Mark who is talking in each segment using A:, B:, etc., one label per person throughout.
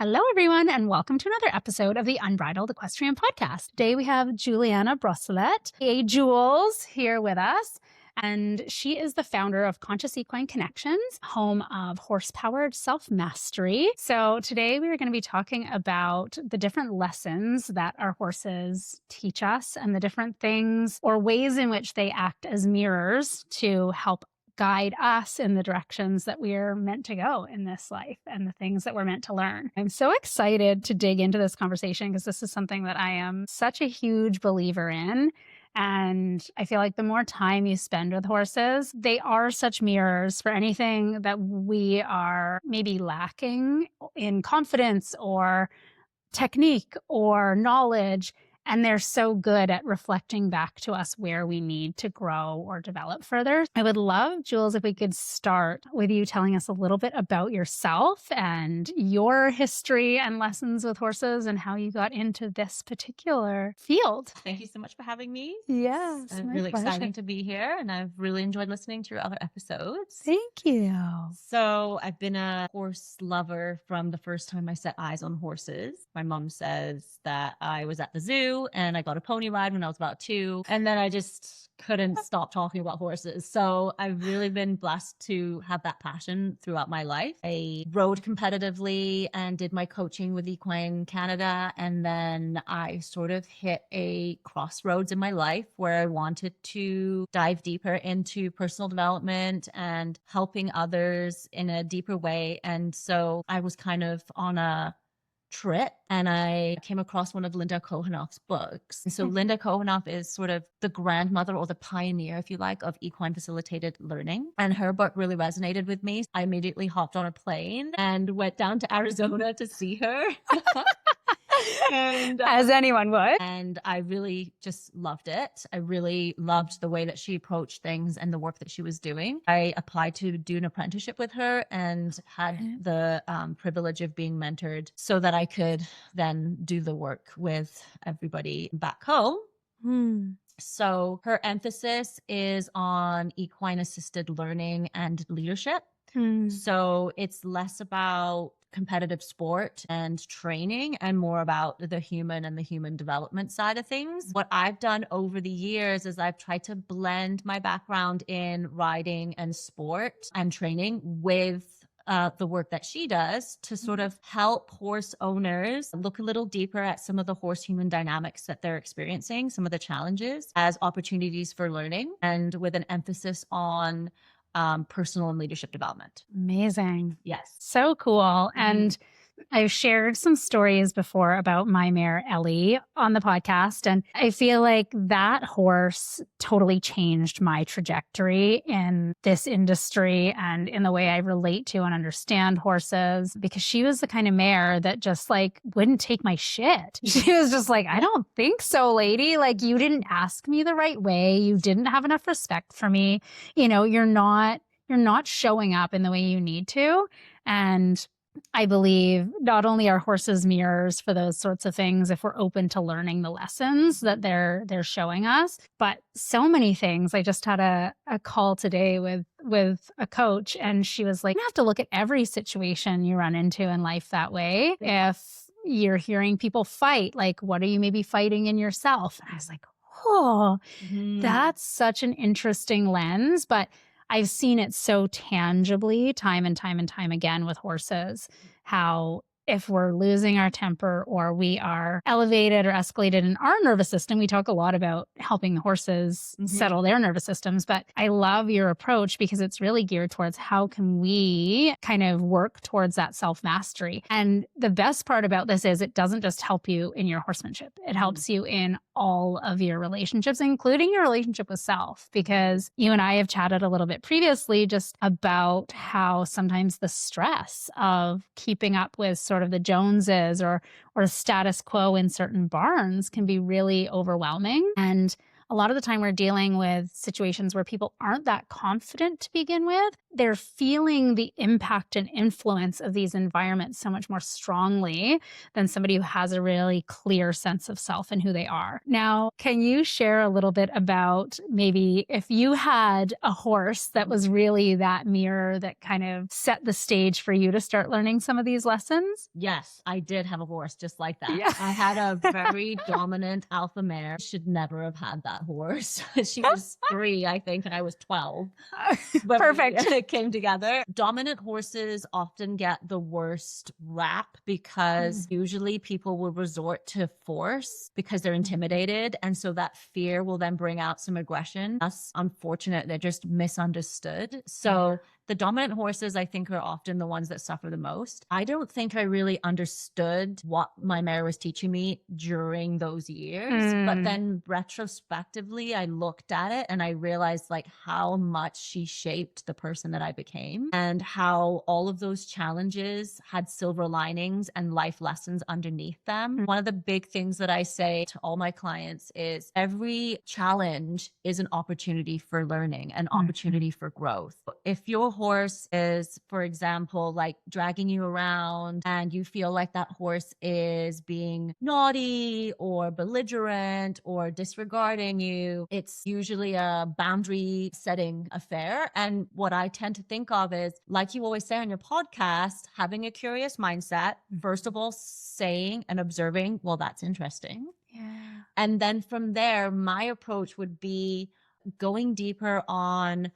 A: Hello, everyone, and welcome to another episode of the Unbridled Equestrian Podcast. Today we have Juliana Brosselet, aka Jules, here with us. And she is the founder of Conscious Equine Connections, home of horse-powered self-mastery. So today we are going to be talking about the different lessons that our horses teach us and the different things or ways in which they act as mirrors to help guide us in the directions that we are meant to go in this life and the things that we're meant to learn. I'm so excited to dig into this conversation because this is something that I am such a huge believer in. And I feel like the more time you spend with horses, they are such mirrors for anything that we are maybe lacking in confidence or technique or knowledge. And they're so good at reflecting back to us where we need to grow or develop further. I would love, Jules, if we could start with you telling us a little bit about yourself and your history and lessons with horses and how you got into this particular field.
B: Thank you so much for having me.
A: Yes,
B: it's really exciting to be here, and I've really enjoyed listening to your other episodes.
A: Thank you.
B: So I've been a horse lover from the first time I set eyes on horses. My mom says that I was at the zoo and I got a pony ride when I was about 2. And then I just couldn't stop talking about horses. So I've really been blessed to have that passion throughout my life. I rode competitively and did my coaching with Equine Canada. And then I sort of hit a crossroads in my life where I wanted to dive deeper into personal development and helping others in a deeper way. And so I was kind of on a trip and I came across one of Linda Kohanoff's books. And so Linda Kohanoff is sort of the grandmother or the pioneer, if you like, of equine facilitated learning. And her book really resonated with me. I immediately hopped on a plane and went down to Arizona to see her. And,
A: as anyone would.
B: And I really just loved it. I really loved the way that she approached things and the work that she was doing. I applied to do an apprenticeship with her and had the privilege of being mentored so that I could then do the work with everybody back home. So her emphasis is on equine assisted learning and leadership. So it's less about competitive sport and training and more about the human and the human development side of things. What I've done over the years is I've tried to blend my background in riding and sport and training with the work that she does to sort of help horse owners look a little deeper at some of the horse-human dynamics that they're experiencing, some of the challenges as opportunities for learning, and with an emphasis on personal and leadership development.
A: Amazing.
B: Yes.
A: So cool. And I've shared some stories before about my mare, Ellie, on the podcast. And I feel like that horse totally changed my trajectory in this industry and in the way I relate to and understand horses, because she was the kind of mare that just like wouldn't take my shit. She was just like, I don't think so, lady. Like, you didn't ask me the right way. You didn't have enough respect for me. You know, you're not showing up in the way you need to. And I believe not only are horses mirrors for those sorts of things if we're open to learning the lessons that they're showing us, but so many things. I just had a call today with a coach, and she was like, you have to look at every situation you run into in life that way. If you're hearing people fight, like, what are you maybe fighting in yourself? And I was like, oh, that's such an interesting lens. But I've seen it so tangibly time and time and time again with horses, how if we're losing our temper or we are elevated or escalated in our nervous system, we talk a lot about helping the horses settle their nervous systems. But I love your approach because it's really geared towards how can we kind of work towards that self-mastery. And the best part about this is it doesn't just help you in your horsemanship. It helps you in all of your relationships, including your relationship with self, because you and I have chatted a little bit previously just about how sometimes the stress of keeping up with sort of the Joneses or status quo in certain barns can be really overwhelming. And a lot of the time we're dealing with situations where people aren't that confident to begin with. they're feeling the impact and influence of these environments so much more strongly than somebody who has a really clear sense of self and who they are. Now, can you share a little bit about maybe if you had a horse that was really that mirror that kind of set the stage for you to start learning some of these lessons?
B: Yes, I did have a horse just like that.
A: Yeah.
B: I had a very dominant alpha mare. Should never have had that horse. She was 3, I think, and I was 12. But
A: Perfect.
B: it came together. Dominant horses often get the worst rap because usually people will resort to force because they're intimidated. And so that fear will then bring out some aggression. That's unfortunate. They're just misunderstood. So the dominant horses, I think, are often the ones that suffer the most. I don't think I really understood what my mare was teaching me during those years. But then retrospectively, I looked at it and I realized like how much she shaped the person that I became and how all of those challenges had silver linings and life lessons underneath them. One of the big things that I say to all my clients is every challenge is an opportunity for learning, an opportunity for growth. If your horse is, for example, like dragging you around and you feel like that horse is being naughty or belligerent or disregarding you, it's usually a boundary setting affair. And what I tend to think of is, like you always say on your podcast, having a curious mindset, first of all, saying and observing, well, that's interesting.
A: Yeah.
B: And then from there, my approach would be going deeper on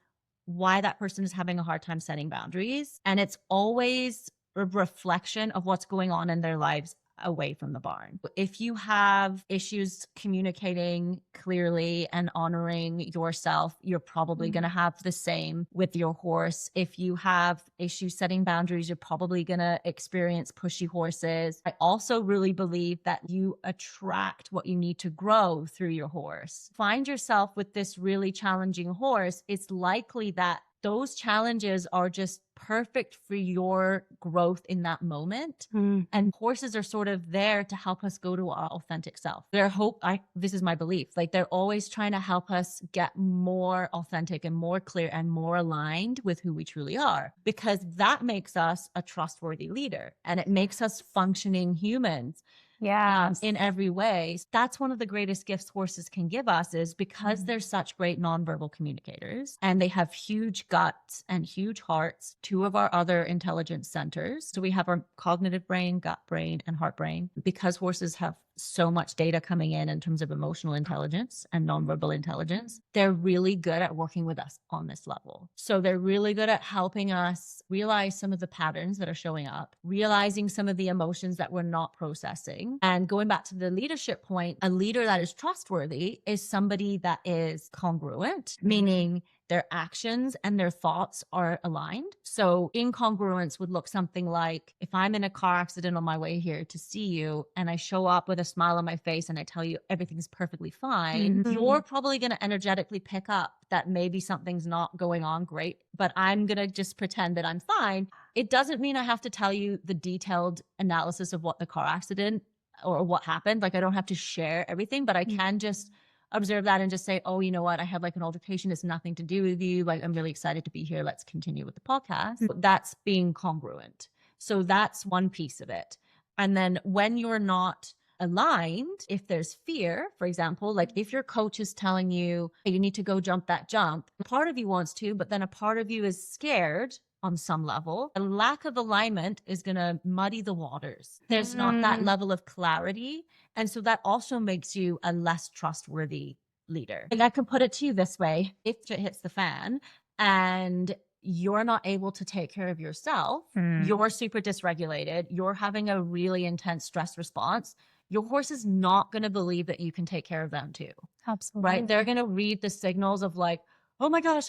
B: why that person is having a hard time setting boundaries. And it's always a reflection of what's going on in their lives away from the barn. If you have issues communicating clearly and honoring yourself, you're probably going to have the same with your horse. If you have issues setting boundaries, you're probably going to experience pushy horses. I also really believe that you attract what you need to grow through your horse. Find yourself with this really challenging horse, it's likely that those challenges are just perfect for your growth in that moment. And horses are sort of there to help us go to our authentic self. This is my belief, like they're always trying to help us get more authentic and more clear and more aligned with who we truly are, because that makes us a trustworthy leader and it makes us functioning humans. In every way. That's one of the greatest gifts horses can give us, is because they're such great nonverbal communicators and they have huge guts and huge hearts, 2 of our other intelligence centers. So we have our cognitive brain, gut brain, and heart brain. Because horses have so much data coming in terms of emotional intelligence and nonverbal intelligence, they're really good at working with us on this level. So they're really good at helping us realize some of the patterns that are showing up, realizing some of the emotions that we're not processing. And going back to the leadership point, a leader that is trustworthy is somebody that is congruent, meaning their actions and their thoughts are aligned. So incongruence would look something like, if I'm in a car accident on my way here to see you and I show up with a smile on my face and I tell you everything's perfectly fine, you're probably going to energetically pick up that maybe something's not going on great, but I'm going to just pretend that I'm fine. It doesn't mean I have to tell you the detailed analysis of what the car accident or what happened. Like I don't have to share everything, but I can just observe that and just say, oh, you know what? I had like an altercation. It's nothing to do with you. Like, I'm really excited to be here. Let's continue with the podcast. That's being congruent. So that's one piece of it. And then when you're not aligned, if there's fear, for example, like if your coach is telling you, hey, you need to go jump that jump, a part of you wants to, but then a part of you is scared on some level. A lack of alignment is going to muddy the waters. There's not that level of clarity. And so that also makes you a less trustworthy leader. Like I can put it to you this way. If shit hits the fan and you're not able to take care of yourself, you're super dysregulated, you're having a really intense stress response, your horse is not going to believe that you can take care of them too.
A: Absolutely.
B: Right? They're going to read the signals of like, oh my gosh,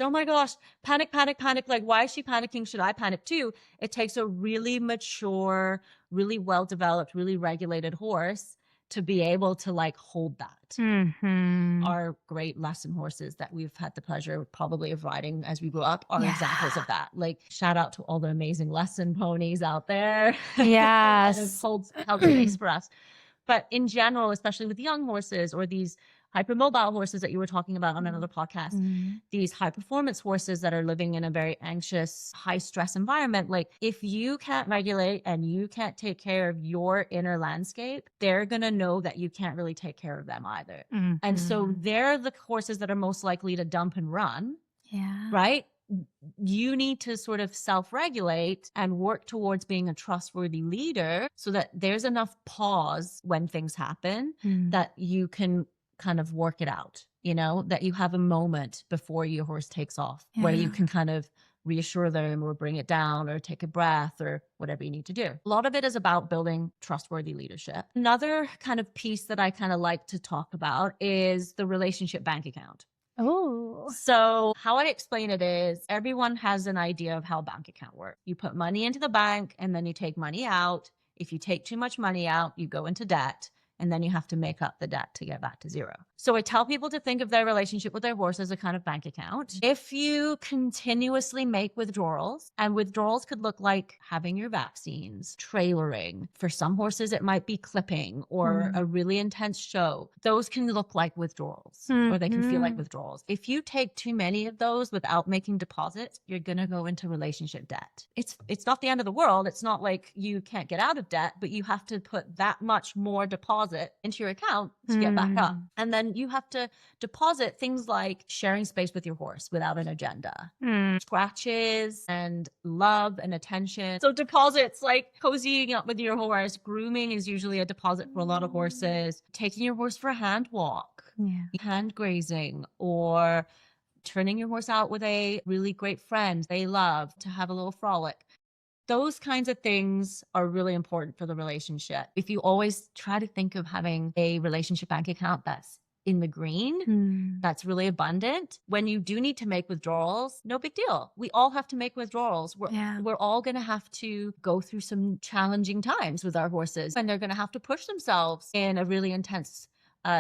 B: panic, panic, panic. Like, why is she panicking? Should I panic too? It takes a really mature, really well-developed, really regulated horse to be able to like hold that. Our great lesson horses that we've had the pleasure probably of riding as we grew up are examples of that. Like shout out to all the amazing lesson ponies out there.
A: Yes.
B: Held space for us. But in general, especially with young horses or these hypermobile horses that you were talking about on another podcast, these high performance horses that are living in a very anxious, high stress environment, like if you can't regulate and you can't take care of your inner landscape, they're going to know that you can't really take care of them either. And so they're the horses that are most likely to dump and run.
A: Yeah.
B: Right? You need to sort of self-regulate and work towards being a trustworthy leader so that there's enough pause when things happen that you can kind of work it out, you know, that you have a moment before your horse takes off where you can kind of reassure them or bring it down or take a breath or whatever you need to do. A lot of it is about building trustworthy leadership. Another kind of piece that I kind of like to talk about is the relationship bank account.
A: Oh.
B: So how I explain it is everyone has an idea of how a bank account works. You put money into the bank and then you take money out. If you take too much money out, you go into debt. And then you have to make up the debt to get back to zero. So I tell people to think of their relationship with their horse as a kind of bank account. If you continuously make withdrawals, and withdrawals could look like having your vaccines, trailering. For some horses, it might be clipping or a really intense show. Those can look like withdrawals or they can feel like withdrawals. If you take too many of those without making deposits, you're going to go into relationship debt. It's not the end of the world. It's not like you can't get out of debt, but you have to put that much more deposit into your account to get back up. And then you have to deposit things like sharing space with your horse without an agenda, scratches and love and attention. So deposits like cozying up with your horse, grooming is usually a deposit for a lot of horses, taking your horse for a hand walk, hand grazing, or turning your horse out with a really great friend they love to have a little frolic. Those kinds of things are really important for the relationship. If you always try to think of having a relationship bank account that's in the green, that's really abundant, when you do need to make withdrawals, no big deal. We all have to make withdrawals. We're all going to have to go through some challenging times with our horses, and they're going to have to push themselves in a really intense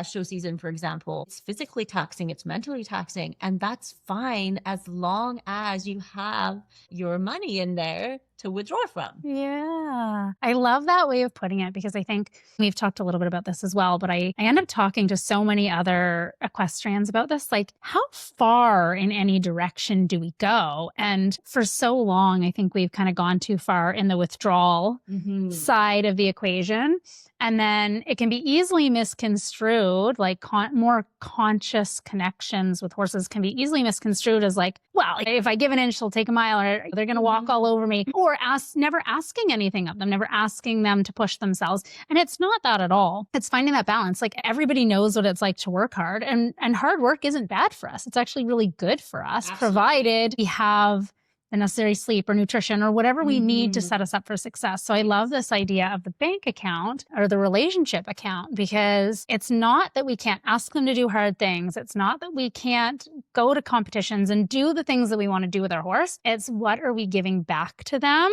B: show season, for example. It's physically taxing, it's mentally taxing, and that's fine as long as you have your money in there to withdraw from.
A: Yeah. I love that way of putting it because I think we've talked a little bit about this as well, but I end up talking to so many other equestrians about this, like how far in any direction do we go? And for so long, I think we've kind of gone too far in the withdrawal side of the equation. And then it can be easily misconstrued, like more conscious connections with horses can be easily misconstrued as like, well, if I give an inch, they'll take a mile, or they're going to walk all over me, or never asking anything of them, never asking them to push themselves. And it's not that at all. It's finding that balance. Like everybody knows what it's like to work hard, and hard work isn't bad for us. It's actually really good for us, provided we have the necessary sleep or nutrition or whatever we need to set us up for success. So I love this idea of the bank account or the relationship account, because it's not that we can't ask them to do hard things. It's not that we can't go to competitions and do the things that we want to do with our horse. It's what are we giving back to them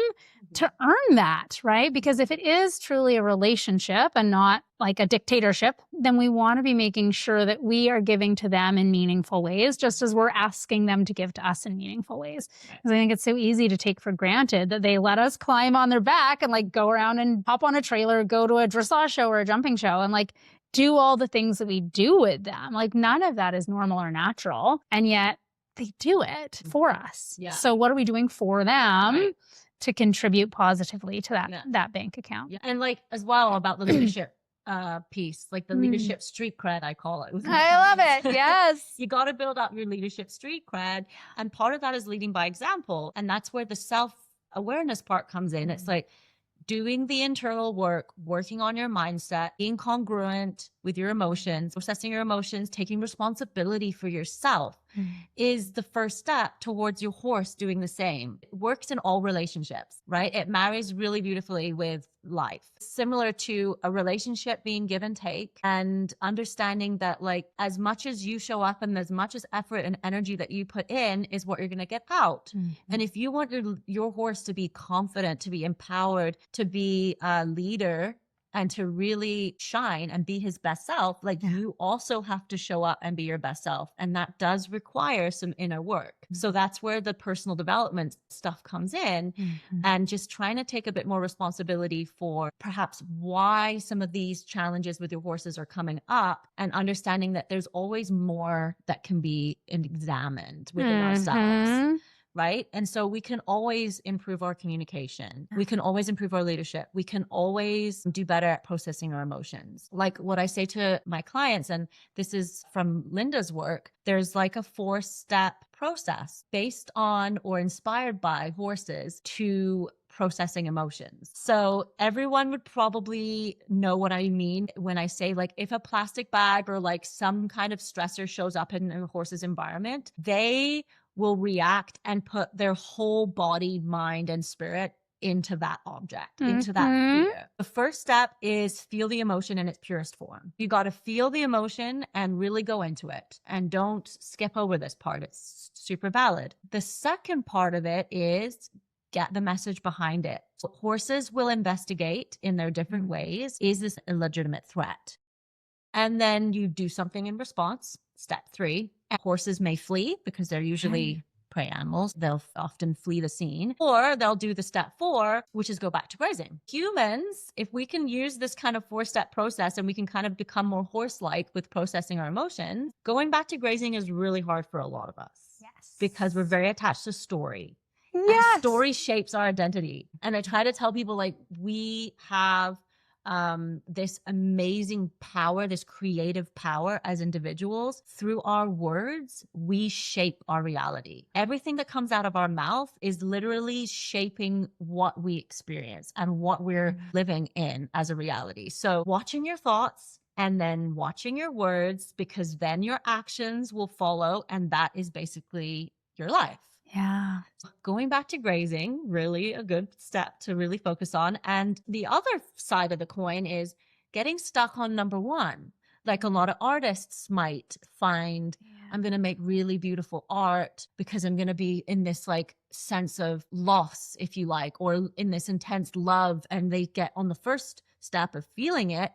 A: to earn that, right? Because if it is truly a relationship and not like a dictatorship, then we want to be making sure that we are giving to them in meaningful ways, just as we're asking them to give to us in meaningful ways. Because I think it's so easy to take for granted that they let us climb on their back and like go around and hop on a trailer, go to a dressage show or a jumping show and like do all the things that we do with them. Like none of that is normal or natural. And yet they do it for us. Yeah. So what are we doing for them to contribute positively to that bank account?
B: Yeah. And like as well about the leadership piece, like the leadership street cred, I call it.
A: I love it. Yes.
B: You got to build up your leadership street cred. And part of that is leading by example. And that's where the self-awareness part comes in. It's like doing the internal work, working on your mindset, being congruent with your emotions, processing your emotions, taking responsibility for yourself is the first step towards your horse doing the same. It works in all relationships, right? It marries really beautifully with life. Similar to a relationship being give and take, and understanding that like as much as you show up and as much as effort and energy that you put in is what you're going to get out. And if you want your horse to be confident, to be empowered, to be a leader and to really shine and be his best self, like you also have to show up and be your best self. And that does require some inner work. So that's where the personal development stuff comes in, and just trying to take a bit more responsibility for perhaps why some of these challenges with your horses are coming up, and understanding that there's always more that can be examined within ourselves. Right. And so we can always improve our communication. We can always improve our leadership. We can always do better at processing our emotions. Like what I say to my clients, and this is from Linda's work, there's like a 4-step process based on or inspired by horses to processing emotions. So everyone would probably know what I mean when I say, like, if a plastic bag or like some kind of stressor shows up in a horse's environment, they will react and put their whole body, mind, and spirit into that object, into that fear. The first step is feel the emotion in its purest form. You got to feel the emotion and really go into it, and don't skip over this part. It's super valid. The second part of it is get the message behind it. So horses will investigate in their different ways. Is this a legitimate threat? And then you do something in response. Step 3. Horses may flee because they're usually prey animals. They'll often flee the scene, or they'll do the step 4, which is go back to grazing. Humans, if we can use this kind of 4-step process and we can kind of become more horse-like with processing our emotions, going back to grazing is really hard for a lot of us. Yes. Because we're very attached to story. Yes. And story shapes our identity. And I try to tell people, like, we have this amazing power, this creative power as individuals. Through our words, we shape our reality. Everything that comes out of our mouth is literally shaping what we experience and what we're living in as a reality. So watching your thoughts and then watching your words, because then your actions will follow, and that is basically your life. Yeah. Going back to grazing, really a good step to really focus on. And the other side of the coin is getting stuck on number 1. Like a lot of artists might find, I'm going to make really beautiful art because I'm going to be in this like sense of loss, if you like, or in this intense love. And they get on the first step of feeling it,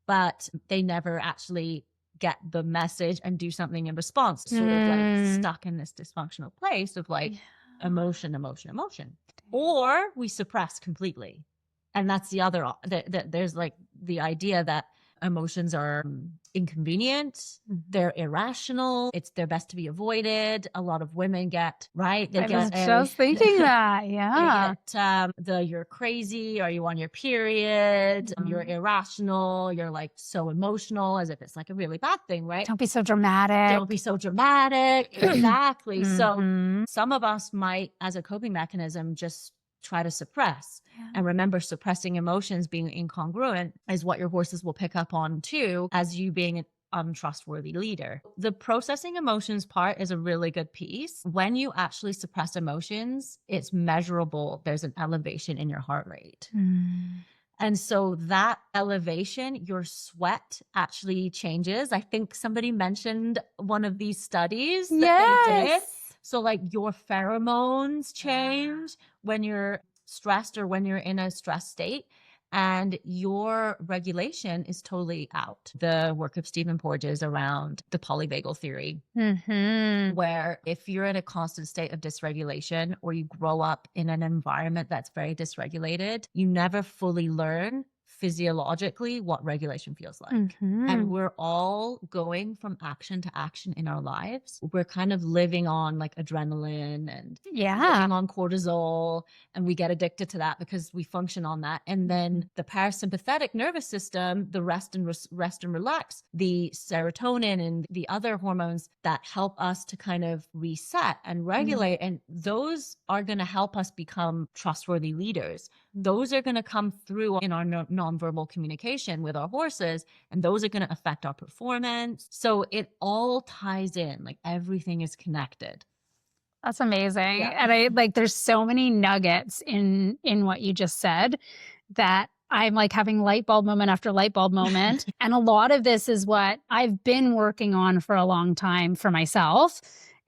B: but they never actually get the message and do something in response, sort of like stuck in this dysfunctional place of like emotion. Or we suppress completely. And that's the other, there's like the idea that emotions are inconvenient, they're irrational, they're best to be avoided. A lot of women get, right?
A: I was just thinking that, yeah.
B: They get you're crazy, are you on your period? You're irrational, you're like so emotional, as if it's like a really bad thing, right?
A: Don't be so dramatic.
B: Don't be so dramatic. Exactly. So some of us might, as a coping mechanism, just try to suppress. And remember, suppressing emotions, being incongruent, is what your horses will pick up on too, as you being an untrustworthy leader. The processing emotions part is a really good piece. When you actually suppress emotions, it's measurable. There's an elevation in your heart rate. And so that elevation, your sweat actually changes. I think somebody mentioned one of these studies that they did. So like your pheromones change when you're stressed or when you're in a stress state, and your regulation is totally out. The work of Stephen Porges around the polyvagal theory, where if you're in a constant state of dysregulation, or you grow up in an environment that's very dysregulated, you never fully learn physiologically what regulation feels like. And we're all going from action to action in our lives. We're kind of living on like adrenaline and living on cortisol, and we get addicted to that because we function on that. And then the parasympathetic nervous system, the rest and relax, the serotonin and the other hormones that help us to kind of reset and regulate, and those are going to help us become trustworthy leaders. Those are going to come through in our nonverbal communication with our horses, and those are going to affect our performance. So it all ties in, like everything is connected.
A: That's amazing. And I like, there's so many nuggets in what you just said that I'm like having light bulb moment after light bulb moment. And a lot of this is what I've been working on for a long time for myself,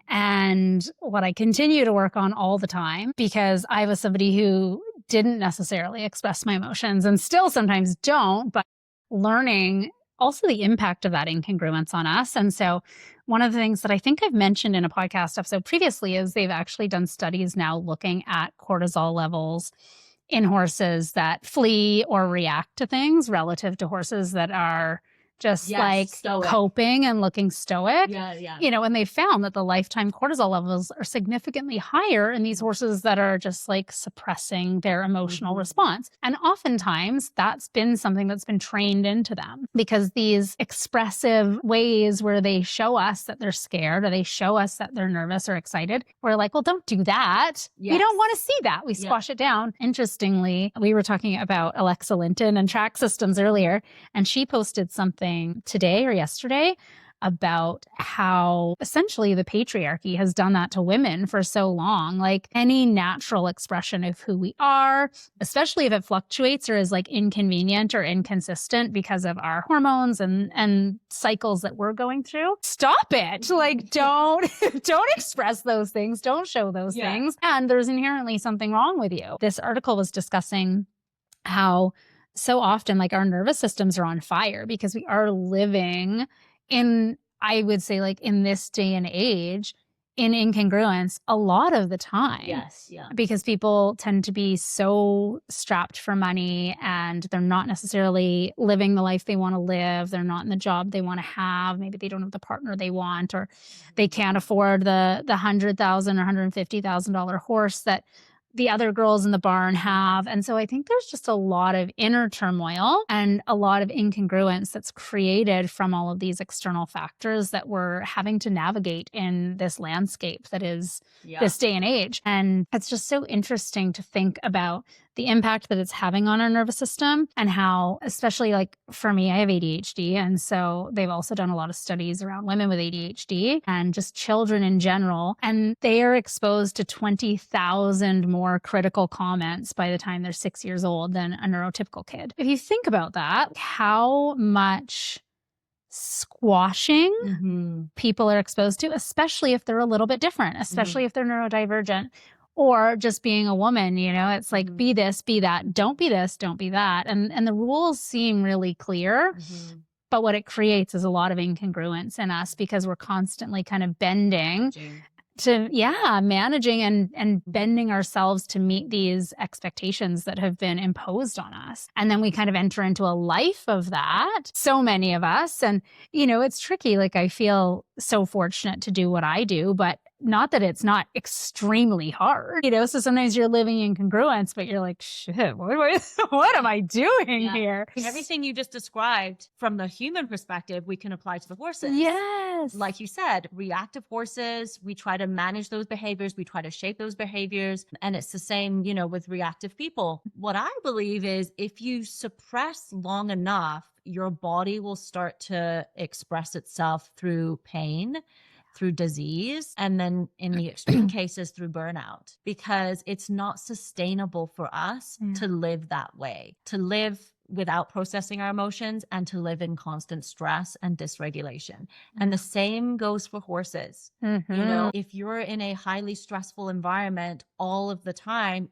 A: and what I continue to work on all the time, because I was somebody who didn't necessarily express my emotions and still sometimes don't, but learning also the impact of that incongruence on us. And so one of the things that I think I've mentioned in a podcast episode previously is they've actually done studies now looking at cortisol levels in horses that flee or react to things relative to horses that are just like
B: stoic.
A: coping and looking stoic.
B: Yeah.
A: And they found that the lifetime cortisol levels are significantly higher in these horses that are just like suppressing their emotional response. And oftentimes that's been something that's been trained into them, because these expressive ways where they show us that they're scared or they show us that they're nervous or excited, we're like, well, don't do that. We don't want to see that. We squash it down. Interestingly, we were talking about Alexa Linton and track systems earlier, and she posted something today or yesterday about how essentially the patriarchy has done that to women for so long. Like any natural expression of who we are, especially if it fluctuates or is like inconvenient or inconsistent because of our hormones and cycles that we're going through, stop it. Like don't express those things. Don't show those things. And there's inherently something wrong with you. This article was discussing how so often like our nervous systems are on fire because we are living in, I would say, like in this day and age, in incongruence a lot of the time.
B: Yes, yeah.
A: Because people tend to be so strapped for money and they're not necessarily living the life they want to live. They're not in the job they want to have. Maybe they don't have the partner they want, or they can't afford the $100,000 or $150,000 horse that the other girls in the barn have. And so I think there's just a lot of inner turmoil and a lot of incongruence that's created from all of these external factors that we're having to navigate in this landscape that is this day and age. And it's just so interesting to think about the impact that it's having on our nervous system, and how, especially like for me, I have ADHD. And so they've also done a lot of studies around women with ADHD and just children in general. And they are exposed to 20,000 more critical comments by the time they're 6 years old than a neurotypical kid. If you think about that, how much squashing people are exposed to, especially if they're a little bit different, especially if they're neurodivergent. Or just being a woman, it's like, be this, be that, don't be this, don't be that. And the rules seem really clear, but what it creates is a lot of incongruence in us because we're constantly kind of bending to, managing and bending ourselves to meet these expectations that have been imposed on us. And then we kind of enter into a life of that. So many of us. And, it's tricky. Like I feel so fortunate to do what I do, but not that it's not extremely hard, so sometimes you're living in congruence, but you're like, shit, what am I doing here?
B: Everything you just described from the human perspective, we can apply to the horses.
A: Yes.
B: Like you said, reactive horses, we try to manage those behaviors. We try to shape those behaviors. And it's the same, with reactive people. What I believe is if you suppress long enough, your body will start to express itself through pain, through disease, and then in the extreme cases through burnout, because it's not sustainable for us to live that way, to live without processing our emotions and to live in constant stress and dysregulation. And the same goes for horses. If you're in a highly stressful environment all of the time,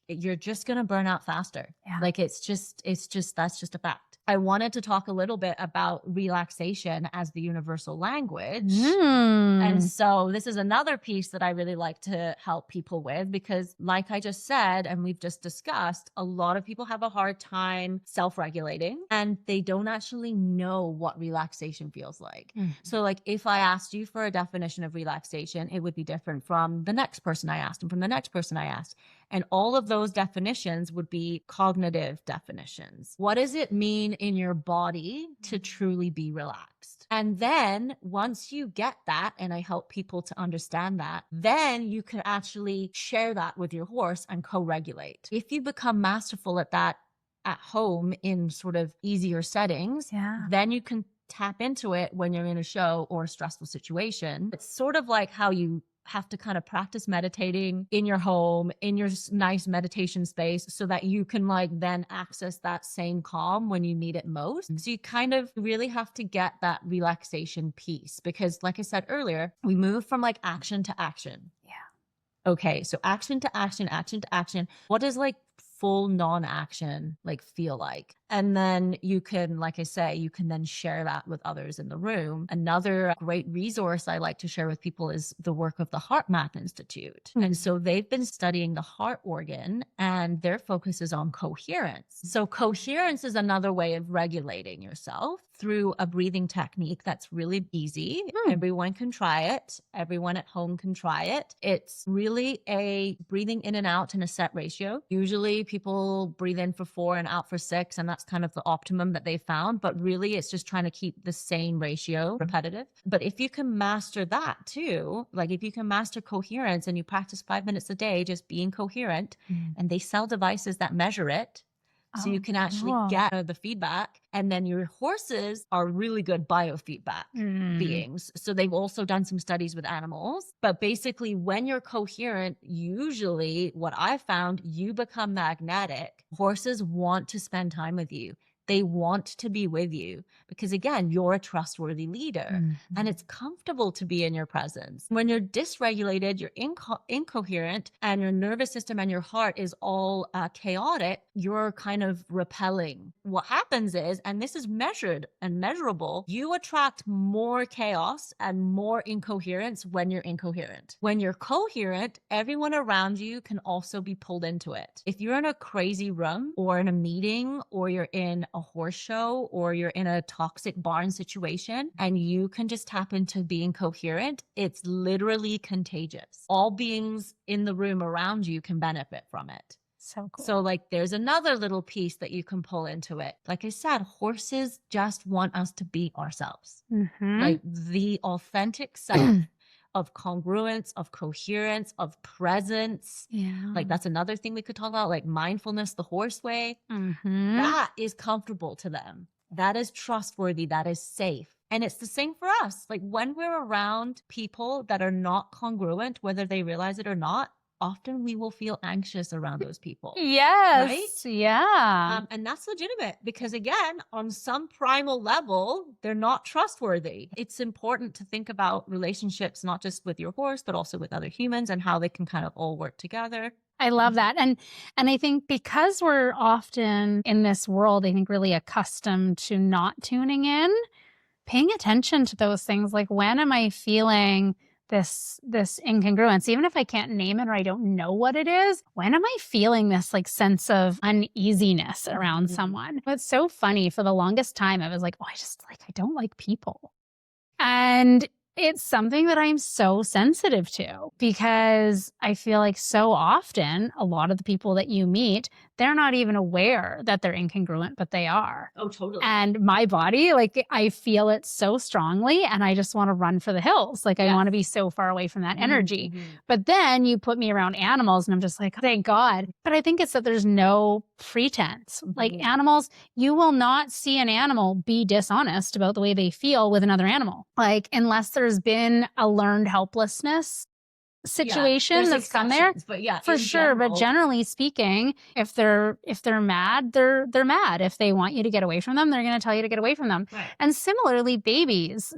B: you're just going to burn out faster. Like that's just a fact. I wanted to talk a little bit about relaxation as the universal language. And so this is another piece that I really like to help people with, because like I just said, and we've just discussed, a lot of people have a hard time self-regulating and they don't actually know what relaxation feels like. So like if I asked you for a definition of relaxation, it would be different from the next person I asked and from the next person I asked. And all of those definitions would be cognitive definitions. What does it mean in your body to truly be relaxed? And then once you get that, and I help people to understand that, then you can actually share that with your horse and co-regulate. If you become masterful at that at home in sort of easier settings, then you can tap into it when you're in a show or a stressful situation. It's sort of like how you have to kind of practice meditating in your home, in your nice meditation space, so that you can like then access that same calm when you need it most. So you kind of really have to get that relaxation piece, because like I said earlier, we move from like action to action. Okay, so action to action, action to action. What does like full non-action, like feel like. And then you can, like I say, you can then share that with others in the room. Another great resource I like to share with people is the work of the Heart Math Institute. And so they've been studying the heart organ, and their focus is on coherence. So coherence is another way of regulating yourself through a breathing technique that's really easy. Everyone can try it. Everyone at home can try it. It's really a breathing in and out in a set ratio. Usually people breathe in for 4 and out for 6, and that's kind of the optimum that they found. But really it's just trying to keep the same ratio repetitive. But if you can master that too, like if you can master coherence and you practice 5 minutes a day, just being coherent, and they sell devices that measure it. So you can actually get the feedback. And then your horses are really good biofeedback beings. So they've also done some studies with animals. But basically, when you're coherent, usually what I found, you become magnetic. Horses want to spend time with you. They want to be with you because, again, you're a trustworthy leader and it's comfortable to be in your presence. When you're dysregulated, you're incoherent, and your nervous system and your heart is all chaotic, you're kind of repelling. What happens is, and this is measured and measurable, you attract more chaos and more incoherence when you're incoherent. When you're coherent, everyone around you can also be pulled into it. If you're in a crazy room or in a meeting or you're in a horse show or you're in a toxic barn situation and you can just tap into being coherent, it's literally contagious. All beings in the room around you can benefit from it.
A: So cool.
B: So like there's another little piece that you can pull into it. Like I said, horses just want us to be ourselves. Like the authentic self of congruence, of coherence, of presence.
A: Yeah.
B: Like that's another thing we could talk about, like mindfulness, the horse way. That is comfortable to them. That is trustworthy. That is safe. And it's the same for us. Like when we're around people that are not congruent, whether they realize it or not, often we will feel anxious around those people.
A: Yes.
B: Right?
A: Yeah.
B: And that's legitimate because, again, on some primal level, they're not trustworthy. It's important to think about relationships, not just with your horse, but also with other humans and how they can kind of all work together.
A: I love that. And I think because we're often in this world, I think really accustomed to not tuning in, paying attention to those things, like when am I feeling this incongruence, even if I can't name it or I don't know what it is, when am I feeling this like sense of uneasiness around someone? It's so funny. For the longest time, I was like, oh, I don't like people. And it's something that I'm so sensitive to because I feel like so often a lot of the people that you meet, they're not even aware that they're incongruent, but they are.
B: Oh, totally.
A: And my body, like I feel it so strongly and I just want to run for the hills. Like I want to be so far away from that energy. But then you put me around animals and I'm just like, oh, thank God. But I think it's that there's no pretense. Like animals, you will not see an animal be dishonest about the way they feel with another animal. Like unless there's been a learned helplessness situation that's come there,
B: but yeah,
A: for sure. But generally speaking, if they're mad, they're mad. If they want you to get away from them, they're going to tell you to get away from them. Right. And similarly, babies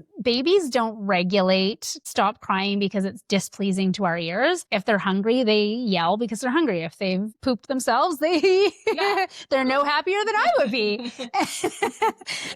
A: don't regulate stop crying because it's displeasing to our ears. If they're hungry, they yell because they're hungry. If they've pooped themselves, they're no happier than I would be.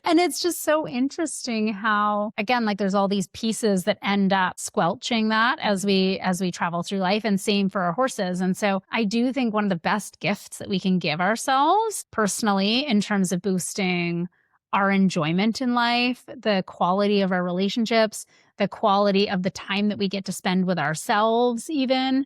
A: And it's just so interesting how, again, like there's all these pieces that end up squelching that as we travel through life, and same for our horses. And so I do think one of the best gifts that we can give ourselves personally in terms of boosting our enjoyment in life, the quality of our relationships, the quality of the time that we get to spend with ourselves even,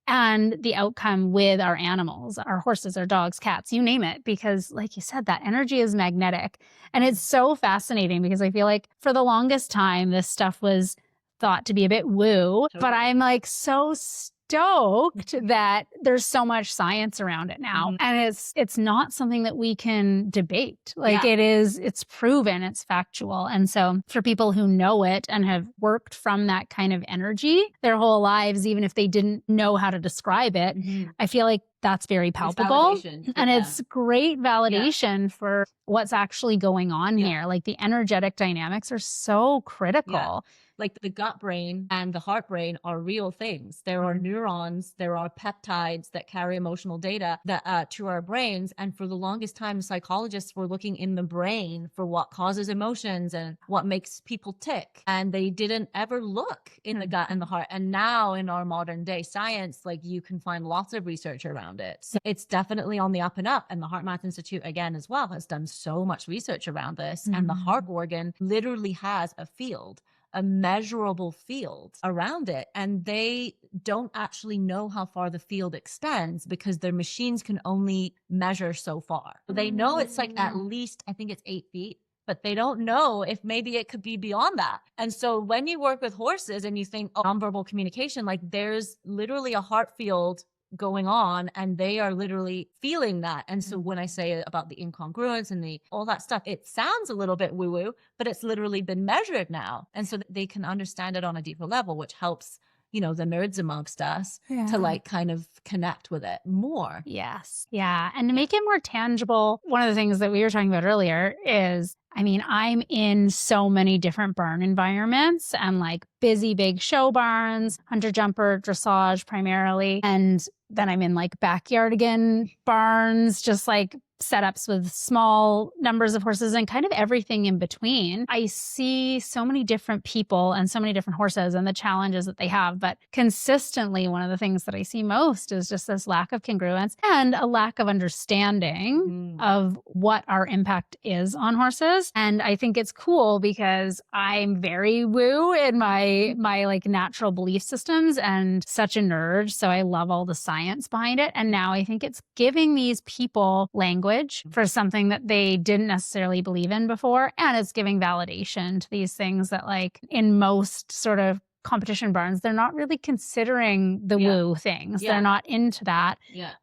A: and the outcome with our animals, our horses, our dogs, cats, you name it. Because like you said, that energy is magnetic. And it's so fascinating because I feel like for the longest time, this stuff was thought to be a bit woo, but I'm like so stoked that there's so much science around it now. And it's not something that we can debate. Like it's proven, it's factual. And so for people who know it and have worked from that kind of energy their whole lives, even if they didn't know how to describe it, I feel like that's very palpable.
B: validation for
A: And
B: them.
A: it's great validation for what's actually going on here. Like the energetic dynamics are so critical.
B: Like the gut brain and the heart brain are real things. There are neurons, there are peptides that carry emotional data that to our brains. And for the longest time, psychologists were looking in the brain for what causes emotions and what makes people tick. And they didn't ever look in the gut and the heart. And now in our modern day science, like you can find lots of research around it. So it's definitely on the up and up. And the Heart Math Institute, again, as well, has done so much research around this. And the heart organ literally has a field, a measurable field around it. And they don't actually know how far the field extends because their machines can only measure so far. They know it's like at least, I think it's 8 feet, but they don't know if maybe it could be beyond that. And so when you work with horses and you think, oh, nonverbal communication, like there's literally a heart field going on and they are literally feeling that. And so when I say about the incongruence and all that stuff, it sounds a little bit woo woo, but it's literally been measured now. And so that they can understand it on a deeper level, which helps, you know, the nerds amongst us to like kind of connect with it more.
A: Yes. Yeah. And to make it more tangible, one of the things that we were talking about earlier is, I mean, I'm in so many different barn environments and like busy, big show barns, hunter jumper, dressage primarily. And then I'm in like backyardigan barns, just like setups with small numbers of horses and kind of everything in between. I see so many different people and so many different horses and the challenges that they have. But consistently, one of the things that I see most is just this lack of congruence and a lack of understanding of what our impact is on horses. And I think it's cool because I'm very woo in my like natural belief systems and such a nerd. So I love all the science behind it. And now I think it's giving these people language for something that they didn't necessarily believe in before. And it's giving validation to these things that like in most sort of competition barns, they're not really considering the woo things. They're not into that.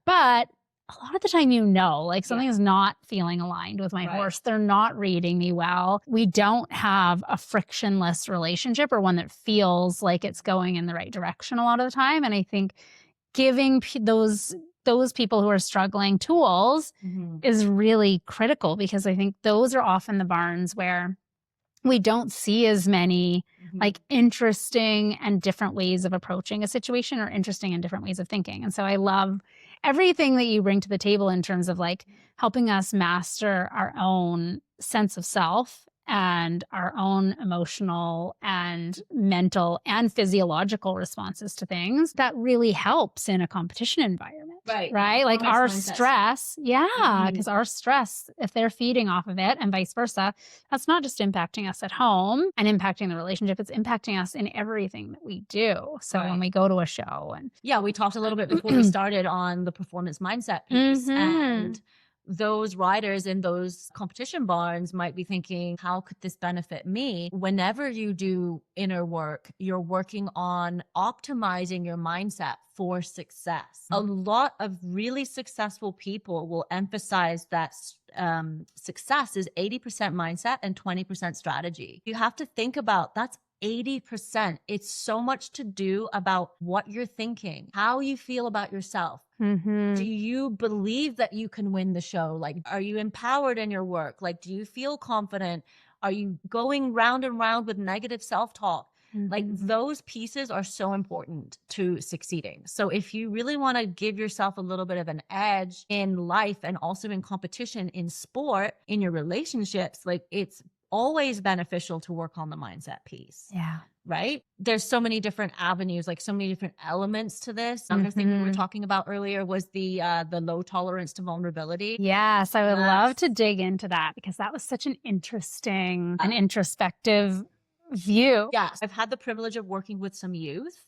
A: But a lot of the time, you know, like something is not feeling aligned with my horse. They're not reading me well. We don't have a frictionless relationship or one that feels like it's going in the right direction a lot of the time. And I think giving those people who are struggling tools is really critical because I think those are often the barns where we don't see as many like interesting and different ways of approaching a situation or interesting and different ways of thinking. And so I love everything that you bring to the table in terms of like helping us master our own sense of self and our own emotional and mental and physiological responses to things that really helps in a competition environment. Right? Like our stress. Because our stress, if they're feeding off of it and vice versa, that's not just impacting us at home and impacting the relationship. It's impacting us in everything that we do. So when we go to a show and
B: we talked a little bit before we started on the performance mindset piece and those riders in those competition barns might be thinking, how could this benefit me? Whenever you do inner work, you're working on optimizing your mindset for success. A lot of really successful people will emphasize that success is 80% mindset and 20% strategy. You have to think about that's 80%. It's so much to do about what you're thinking, how you feel about yourself. Do you believe that you can win the show? Like, are you empowered in your work? Like, do you feel confident? Are you going round and round with negative self-talk? Like those pieces are so important to succeeding. So if you really want to give yourself a little bit of an edge in life and also in competition, in sport, in your relationships, like it's always beneficial to work on the mindset piece. Right? There's so many different avenues, like so many different elements to this. Another thing we were talking about earlier was the low tolerance to vulnerability.
A: Yes, I would love to dig into that because that was such an interesting and introspective view.
B: Yes, I've had the privilege of working with some youth.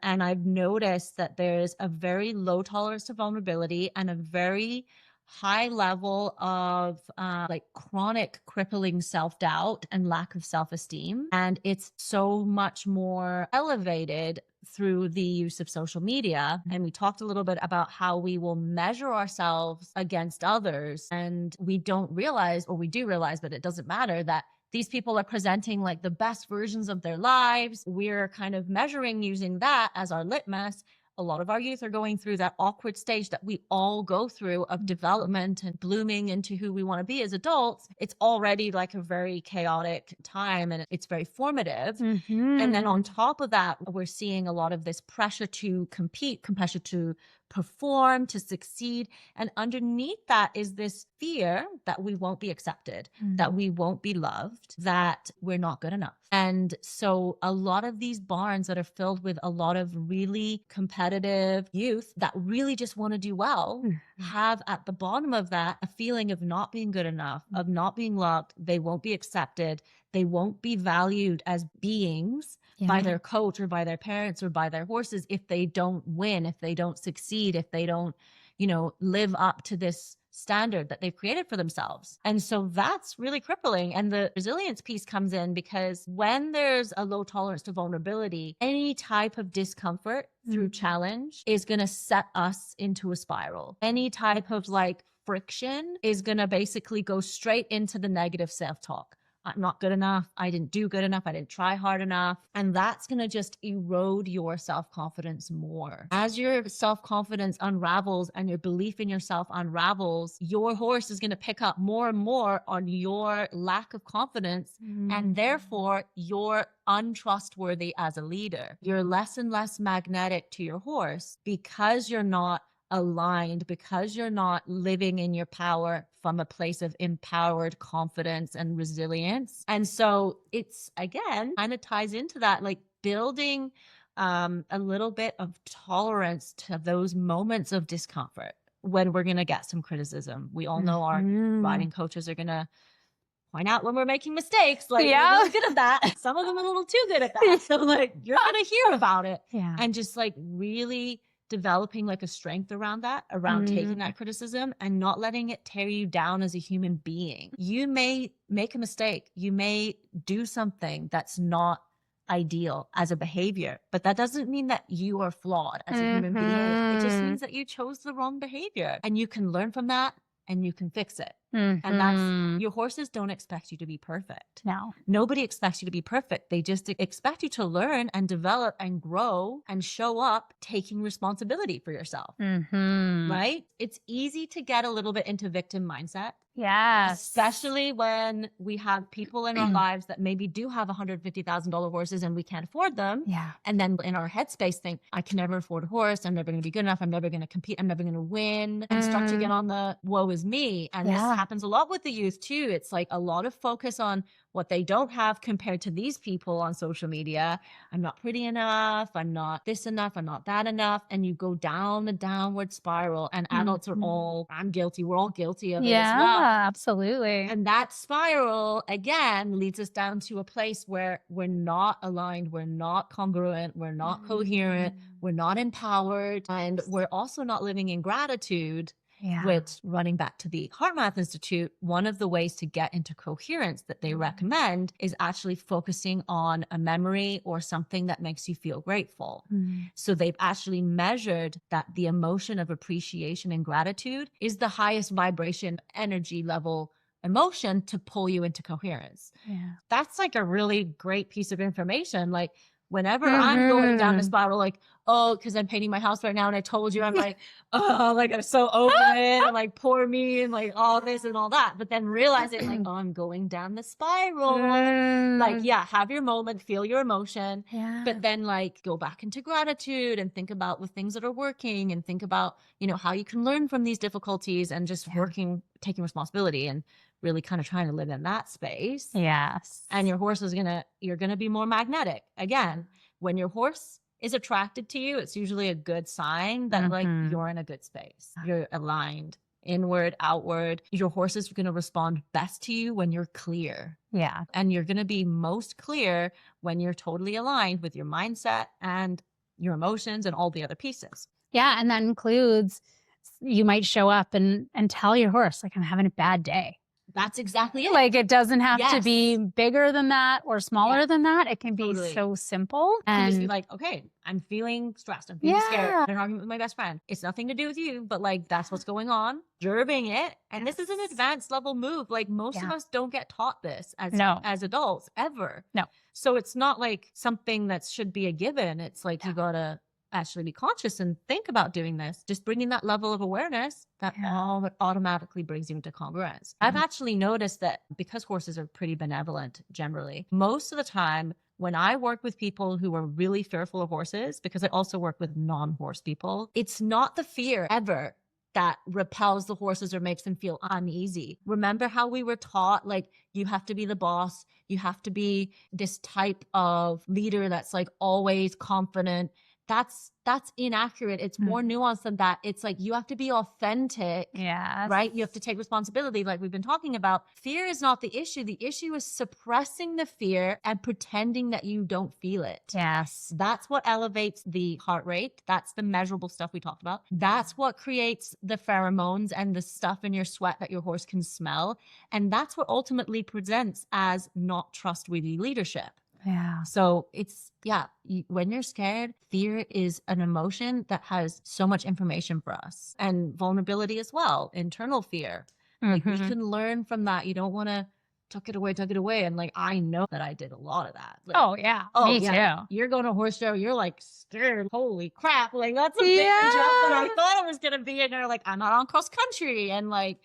B: And I've noticed that there's a very low tolerance to vulnerability and a very high level of like chronic crippling self-doubt and lack of self-esteem. And it's so much more elevated through the use of social media. And we talked a little bit about how we will measure ourselves against others. And we don't realize, or we do realize, but it doesn't matter, that these people are presenting like the best versions of their lives. We're kind of measuring using that as our litmus. a lot of our youth are going through that awkward stage that we all go through of development and blooming into who we want to be as adults. It's already like a very chaotic time and it's very formative. And then on top of that, we're seeing a lot of this pressure to compete, pressure to perform, to succeed. And underneath that is this fear that we won't be accepted, that we won't be loved, that we're not good enough. And so a lot of these barns that are filled with a lot of really competitive youth that really just want to do well have at the bottom of that a feeling of not being good enough, of not being loved. They won't be accepted. They won't be valued as beings by their coach or by their parents or by their horses if they don't win, if they don't succeed, if they don't, live up to this standard that they've created for themselves. And so that's really crippling. And the resilience piece comes in because when there's a low tolerance to vulnerability, any type of discomfort through challenge is going to set us into a spiral. Any type of friction is going to basically go straight into the negative self-talk. I'm not good enough. I didn't do good enough. I didn't try hard enough. And that's going to just erode your self-confidence more. As your self-confidence unravels and your belief in yourself unravels, your horse is going to pick up more and more on your lack of confidence. And therefore, you're untrustworthy as a leader. You're less and less magnetic to your horse because you're not aligned, because you're not living in your power from a place of empowered confidence and resilience. And so it's, again, kind of ties into that, building a little bit of tolerance to those moments of discomfort when we're going to get some criticism. We all know our riding coaches are going to point out when we're making mistakes. We're really good at that. Some of them are a little too good at that. So you're going to hear about it. And just really developing a strength around that, around taking that criticism and not letting it tear you down as a human being. You may make a mistake. You may do something that's not ideal as a behavior, but that doesn't mean that you are flawed as a human being. It just means that you chose the wrong behavior and you can learn from that and you can fix it. And that's, your horses don't expect you to be perfect.
A: No.
B: Nobody expects you to be perfect. They just expect you to learn and develop and grow and show up taking responsibility for yourself. Right? It's easy to get a little bit into victim mindset.
A: Yes.
B: Especially when we have people in our lives that maybe do have $150,000 horses and we can't afford them.
A: Yeah.
B: And then in our headspace think, I can never afford a horse. I'm never going to be good enough. I'm never going to compete. I'm never going to win. And start to get on the woe is me. And this happens a lot with the youth too. It's a lot of focus on what they don't have compared to these people on social media. I'm not pretty enough. I'm not this enough. I'm not that enough. And you go down the downward spiral and adults are all, I'm guilty. We're all guilty of it as well.
A: Yeah, absolutely.
B: And that spiral again leads us down to a place where we're not aligned. We're not congruent. We're not coherent. We're not empowered. And we're also not living in gratitude. Which, running back to the Heart Math Institute, one of the ways to get into coherence that they recommend is actually focusing on a memory or something that makes you feel grateful. So they've actually measured that the emotion of appreciation and gratitude is the highest vibration energy level emotion to pull you into coherence. That's a really great piece of information. Whenever I'm going down the spiral, because I'm painting my house right now and I told you, I'm I'm so over it. I'm poor me and all this and all that. But then realizing I'm going down the spiral. Have your moment, feel your emotion, but then go back into gratitude and think about the things that are working and think about, how you can learn from these difficulties and just taking responsibility and really kind of trying to live in that space.
A: Yes.
B: And your horse you're going to be more magnetic. Again, when your horse is attracted to you, it's usually a good sign that you're in a good space. You're aligned, inward, outward. Your horse is going to respond best to you when you're clear.
A: Yeah.
B: And you're going to be most clear when you're totally aligned with your mindset and your emotions and all the other pieces.
A: Yeah. And that includes, you might show up and tell your horse, I'm having a bad day.
B: That's exactly it.
A: It doesn't have to be bigger than that or smaller than that. It can be so simple.
B: And just be okay, I'm feeling stressed. I'm feeling scared. I'm arguing with my best friend. It's nothing to do with you, but that's what's going on. Observing it. And this is an advanced level move. Most of us don't get taught this as adults ever.
A: No.
B: So it's not something that should be a given. It's you gotta actually be conscious and think about doing this, just bringing that level of awareness, that automatically brings you into congruence. I've actually noticed that because horses are pretty benevolent generally, most of the time when I work with people who are really fearful of horses, because I also work with non-horse people, it's not the fear ever that repels the horses or makes them feel uneasy. Remember how we were taught, like, you have to be the boss, you have to be this type of leader that's like always confident. That's inaccurate. It's more nuanced than that. It's like you have to be authentic, right? You have to take responsibility, like we've been talking about. Fear is not the issue. The issue is suppressing the fear and pretending that you don't feel it.
A: Yes.
B: That's what elevates the heart rate. That's the measurable stuff we talked about. That's what creates the pheromones and the stuff in your sweat that your horse can smell. And that's what ultimately presents as not trustworthy leadership.
A: Yeah.
B: So it's, when you're scared, fear is an emotion that has so much information for us, and vulnerability as well, internal fear. Like we can learn from that. You don't want to tuck it away. And like, I know that I did a lot of that. Like,
A: me too.
B: You're going to a horse show. You're like scared. Holy crap. Like that's a bigger jump than I thought it was going to be. And you're like, I'm not on cross country. And like,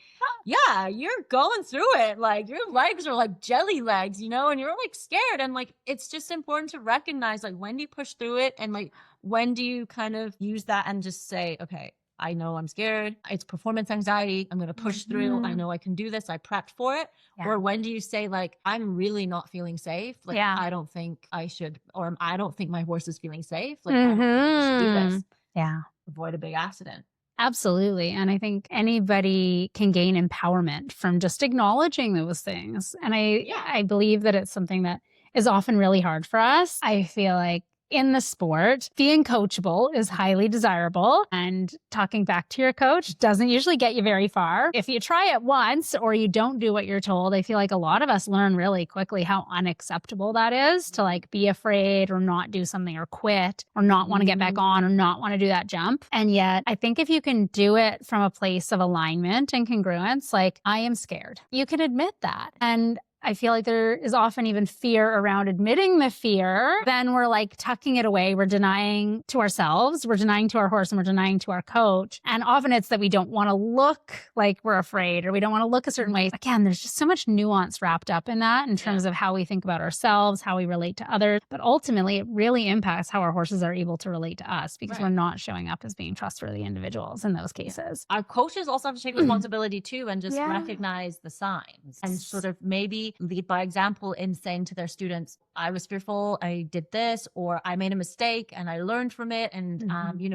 B: you're going through it. Like your legs are like jelly legs, and you're like scared. And like, it's just important to recognize, like, when do you push through it? And like, when do you kind of use that and just say, okay, I know I'm scared. It's performance anxiety. I'm going to push through. I know I can do this. I prepped for it. Yeah. Or when do you say, like, I'm really not feeling safe. Like, I don't think I should, or I don't think my horse is feeling safe. Like, I don't think I should do this.
A: Yeah.
B: Avoid a big accident.
A: Absolutely. And I think anybody can gain empowerment from just acknowledging those things. And I believe that it's something that is often really hard for us. I feel like in the sport, being coachable is highly desirable, and talking back to your coach doesn't usually get you very far. If you try it once or you don't do what you're told, I feel like a lot of us learn really quickly how unacceptable that is, to like be afraid or not do something or quit or not want to get back on or not want to do that jump. And yet I think if you can do it from a place of alignment and congruence, like, I am scared, you can admit that. And I feel like there is often even fear around admitting the fear. Then we're like tucking it away. We're denying to ourselves, we're denying to our horse, and we're denying to our coach. And often it's that we don't want to look like we're afraid, or we don't want to look a certain way. Again, there's just so much nuance wrapped up in that in terms of how we think about ourselves, how we relate to others. But ultimately, it really impacts how our horses are able to relate to us, because we're not showing up as being trustworthy individuals in those cases.
B: Our coaches also have to take responsibility too, and just recognize the signs and sort of maybe lead by example in saying to their students, I was fearful, I did this, or I made a mistake and I learned from it. And,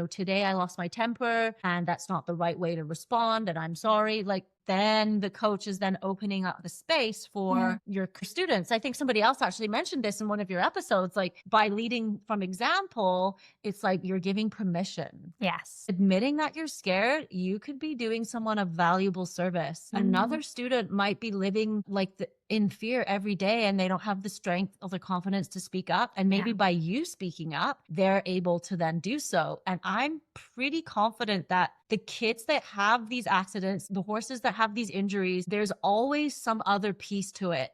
B: today I lost my temper and that's not the right way to respond. And I'm sorry. Like, then the coach is then opening up the space for your students. I think somebody else actually mentioned this in one of your episodes, like, by leading from example, it's like you're giving permission.
A: Yes.
B: Admitting that you're scared, you could be doing someone a valuable service. Another student might be living like in fear every day, and they don't have the strength or the confidence to speak up. And maybe by you speaking up, they're able to then do so. And I'm pretty confident that the kids that have these accidents, the horses that have these injuries, there's always some other piece to it.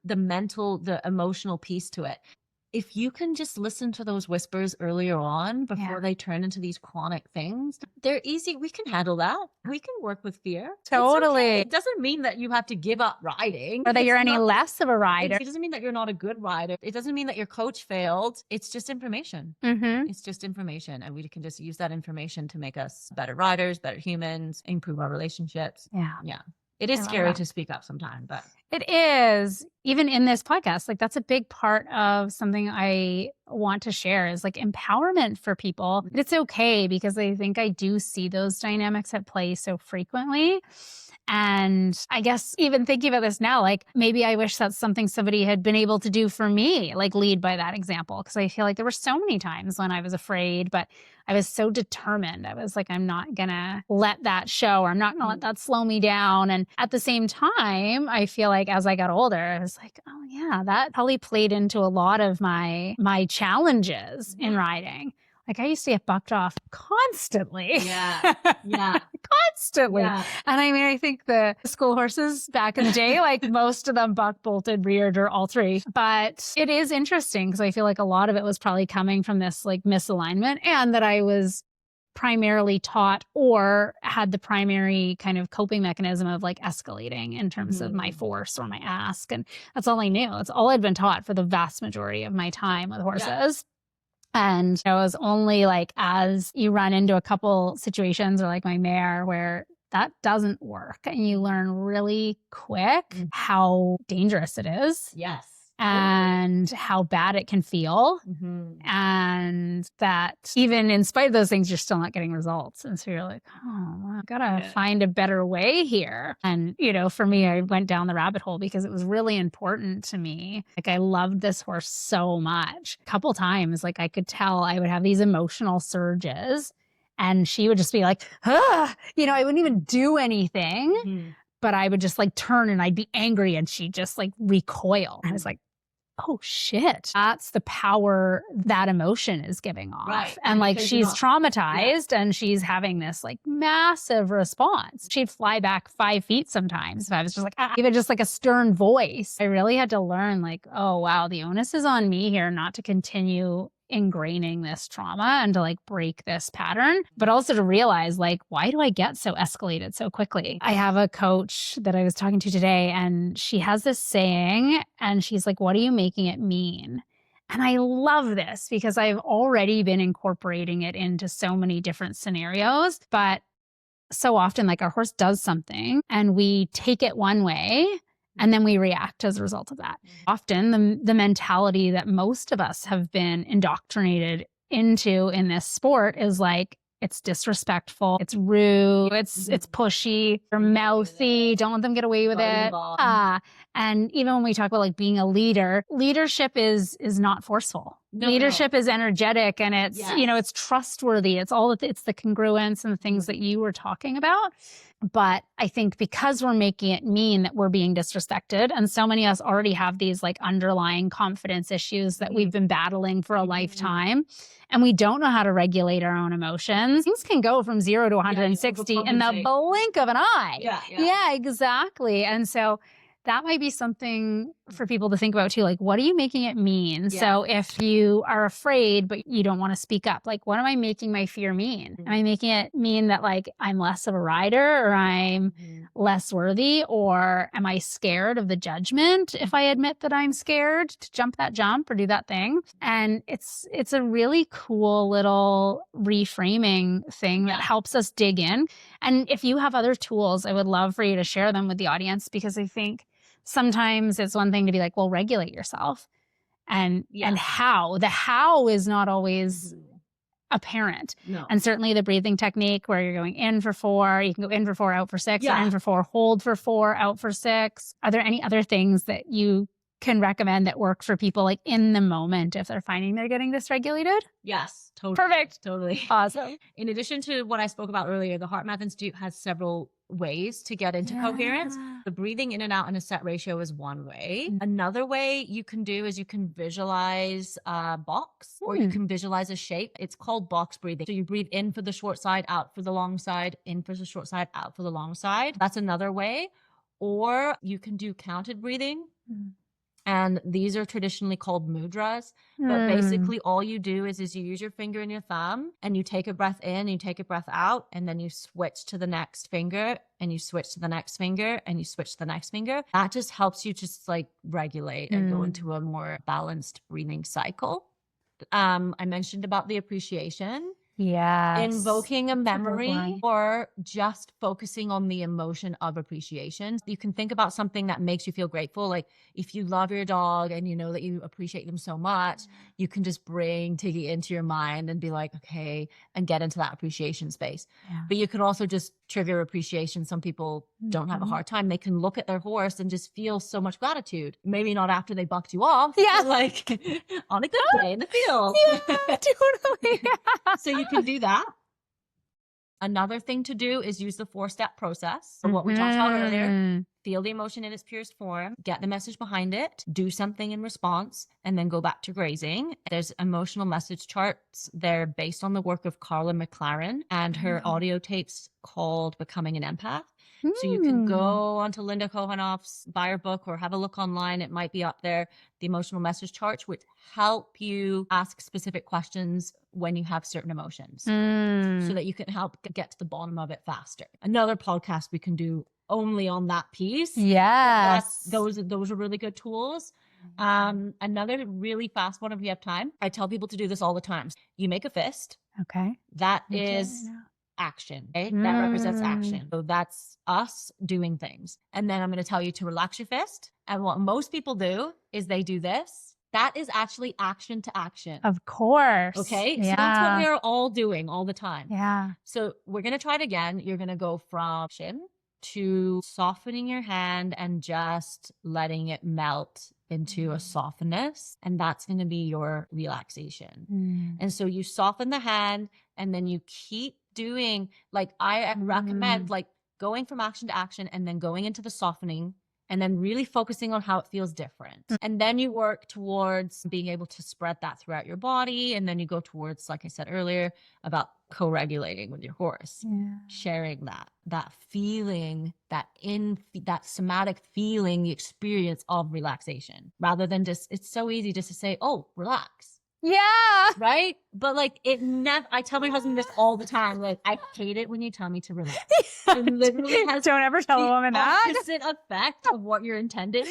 B: The mental, the emotional piece to it. If you can just listen to those whispers earlier on before they turn into these chronic things, they're easy. We can handle that. We can work with fear.
A: Totally.
B: Okay. It doesn't mean that you have to give up riding.
A: Or that you're any less of a rider.
B: It doesn't mean that you're not a good rider. It doesn't mean that your coach failed. It's just information. It's just information. And we can just use that information to make us better riders, better humans, improve our relationships. Yeah. It is scary to speak up sometimes, but
A: it is. Even in this podcast, like, that's a big part of something I want to share, is like empowerment for people. It's okay, because I think I do see those dynamics at play so frequently. And I guess even thinking about this now, like, maybe I wish that's something somebody had been able to do for me, like lead by that example. Because I feel like there were so many times when I was afraid, but I was so determined. I was like, I'm not going to let that show, or I'm not going to let that slow me down. And at the same time, I feel like as I got older, I was like, oh yeah, that probably played into a lot of my challenges in riding. Like I used to get bucked off constantly.
B: Yeah. Yeah.
A: Constantly.
B: Yeah.
A: And I mean, I think the school horses back in the day, like most of them buck, bolted, reared, or all three. But it is interesting because I feel like a lot of it was probably coming from this like misalignment, and that I was primarily taught or had the primary kind of coping mechanism of like escalating in terms of my force or my ask. And that's all I knew. That's all I'd been taught for the vast majority of my time with horses.
B: Yeah.
A: And it was only like as you run into a couple situations or like my mare where that doesn't work and you learn really quick how dangerous it is.
B: Yes.
A: And how bad it can feel. And that even in spite of those things, you're still not getting results. And so you're like, oh, well, I've got to find a better way here. And, you know, for me, I went down the rabbit hole because it was really important to me. Like I loved this horse so much. A couple times, like I could tell I would have these emotional surges and she would just be like, you know, I wouldn't even do anything. But I would just like turn and I'd be angry and she'd just like recoil. I was like, oh shit, that's the power that emotion is giving off.
B: Right.
A: And like she's traumatized and she's having this like massive response. She'd fly back 5 feet sometimes if I was just like, even just like a stern voice. I really had to learn like, oh wow, the onus is on me here not to continue ingraining this trauma and to like break this pattern, but also to realize like, why do I get so escalated so quickly? I have a coach that I was talking to today and she has this saying and she's like, what are you making it mean? And I love this because I've already been incorporating it into so many different scenarios, but so often like our horse does something and we take it one way and then we react as a result of that. Often the mentality that most of us have been indoctrinated into in this sport is like, it's disrespectful, it's rude, it's pushy, they're mouthy, don't let them get away with it. And even when we talk about like being a leader, leadership is not forceful. Leadership is energetic and it's, you know, it's trustworthy. It's all, it's the congruence and the things that you were talking about. But I think because we're making it mean that we're being disrespected, and so many of us already have these like underlying confidence issues that we've been battling for a lifetime, and we don't know how to regulate our own emotions. Things can go from 0 to 160 in the blink of an eye. Yeah, exactly. And so that might be something for people to think about too. Like, what are you making it mean? Yeah. So if you are afraid, but you don't want to speak up, like, what am I making my fear mean? Am I making it mean that like I'm less of a rider or I'm less worthy? Or am I scared of the judgment if I admit that I'm scared to jump that jump or do that thing? And it's a really cool little reframing thing that helps us dig in. And if you have other tools, I would love for you to share them with the audience, because I think sometimes it's one thing to be like, well, regulate yourself. And how. The how is not always apparent. No. And certainly the breathing technique where you're going in for 4, you can go in for 4, out for 6, or in for 4, hold for 4, out for 6. Are there any other things that you can recommend that work for people like in the moment if they're finding they're getting dysregulated?
B: Yes, totally.
A: Perfect.
B: Totally.
A: Awesome.
B: In addition to what I spoke about earlier, the Heart Math Institute has several ways to get into coherence. The breathing in and out in a set ratio is one way. Another way you can do is you can visualize a box, or you can visualize a shape. It's called box breathing. So you breathe in for the short side, out for the long side, in for the short side, out for the long side. That's another way. Or you can do counted breathing. And these are traditionally called mudras. But basically all you do is you use your finger and your thumb and you take a breath in and you take a breath out, and then you switch to the next finger and you switch to the next finger and you switch to the next finger. That just helps you just like regulate and go into a more balanced breathing cycle. I mentioned about the appreciation. Invoking a memory or just focusing on the emotion of appreciation. You can think about something that makes you feel grateful. Like if you love your dog and you know that you appreciate them so much, you can just bring Tiggy into your mind and be like, okay, and get into that appreciation space. But you could also just trigger appreciation. Some people don't have a hard time. They can look at their horse and just feel so much gratitude. Maybe not after they bucked you off. But like on a good day in the field.
A: Totally.
B: So you can do that. Another thing to do is use the 4-step process. So what we talked about earlier. feel the emotion in its purest form, get the message behind it, do something in response, and then go back to grazing. There's emotional message charts. They're based on the work of Carla McLaren and her audio tapes called Becoming an Empath. So you can go onto Linda Kohanoff's, buy her book, or have a look online. It might be up there. The emotional message charts, which help you ask specific questions when you have certain emotions so that you can help get to the bottom of it faster. Another podcast we can do only on that piece.
A: Yes.
B: Those are really good tools. Another really fast one, if you have time, I tell people to do this all the time. You make a fist.
A: Okay.
B: That is action, right? That represents action. So that's us doing things. And then I'm going to tell you to relax your fist. And what most people do is they do this. That is actually action to action.
A: Of course.
B: Okay.
A: Yeah.
B: So that's what we're all doing all the time.
A: Yeah.
B: So we're going to try it again. You're going to go from action to softening your hand and just letting it melt into a softness. And that's going to be your relaxation. And so you soften the hand and then you keep doing, like, I recommend like going from action to action and then going into the softening and then really focusing on how it feels different. And then you work towards being able to spread that throughout your body. And then you go towards, like I said earlier, about co-regulating with your horse, sharing that feeling, that somatic feeling, the experience of relaxation, rather than just, it's so easy just to say, oh, relax.
A: Yeah.
B: Right? But like I tell my husband this all the time. Like, I hate it when you tell me to relax. It literally has
A: Don't ever tell a woman that.
B: opposite effect of what you're intending.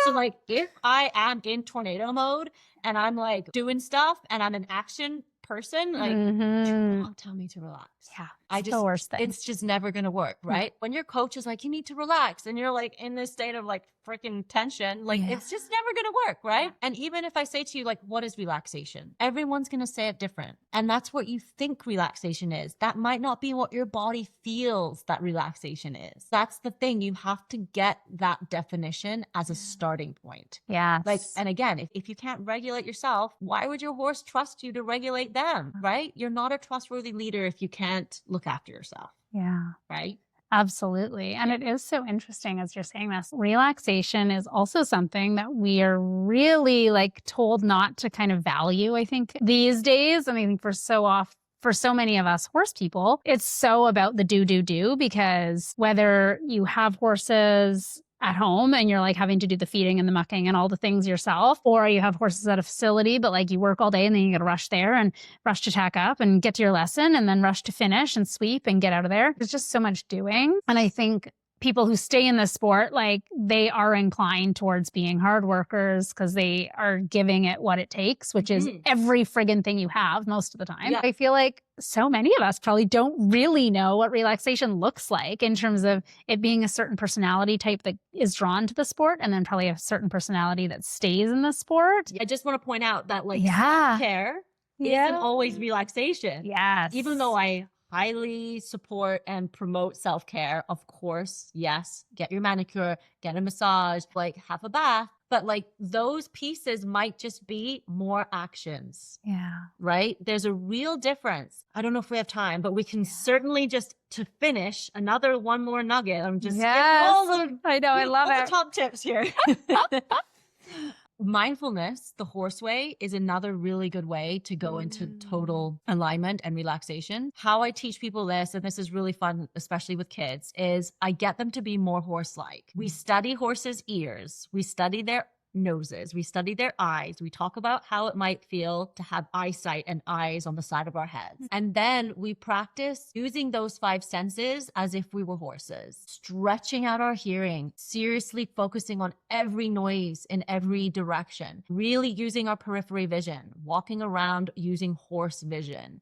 B: So like, if I am in tornado mode and I'm like doing stuff and I'm an action person, like, do not tell me to relax.
A: Yeah.
B: The
A: worst thing.
B: It's just never going to work, right? When your coach is like, you need to relax, and you're like in this state of like freaking tension, like it's just never going to work, right? And even if I say to you, like, what is relaxation? Everyone's going to say it different. And that's what you think relaxation is. That might not be what your body feels that relaxation is. That's the thing. You have to get that definition as a starting point.
A: Yeah.
B: Like, and again, if you can't regulate yourself, why would your horse trust you to regulate them, right? You're not a trustworthy leader if you can't look after yourself.
A: Yeah.
B: Right?
A: Absolutely. And it is so interesting as you're saying this. Relaxation is also something that we are really like told not to kind of value, I think, these days. And I think for so many of us horse people, it's so about the do, because whether you have horses at home and you're like having to do the feeding and the mucking and all the things yourself, or you have horses at a facility, but like you work all day and then you got to rush there and rush to tack up and get to your lesson and then rush to finish and sweep and get out of there. There's just so much doing. And I think people who stay in the sport, like they are inclined towards being hard workers because they are giving it what it takes, which is every friggin' thing you have most of the time. I feel like so many of us probably don't really know what relaxation looks like in terms of it being a certain personality type that is drawn to the sport and then probably a certain personality that stays in the sport.
B: I just want to point out that like self-care isn't always relaxation.
A: Yes.
B: Even though I highly support and promote self-care, of course, yes, get your manicure, get a massage, like have a bath. But like those pieces might just be more actions. Yeah. Right? There's a real difference. I don't know if we have time, but we can certainly just to finish one more nugget. I'm just
A: I love it.
B: The top tips here. Mindfulness, the horse way, is another really good way to go into total alignment and relaxation. How I teach people this, and this is really fun, especially with kids, is I get them to be more horse-like. We study horses' ears. We study their noses. We study their eyes. We talk about how it might feel to have eyesight and eyes on the side of our heads. And then we practice using those 5 senses as if we were horses, stretching out our hearing, seriously focusing on every noise in every direction, really using our periphery vision, walking around using horse vision.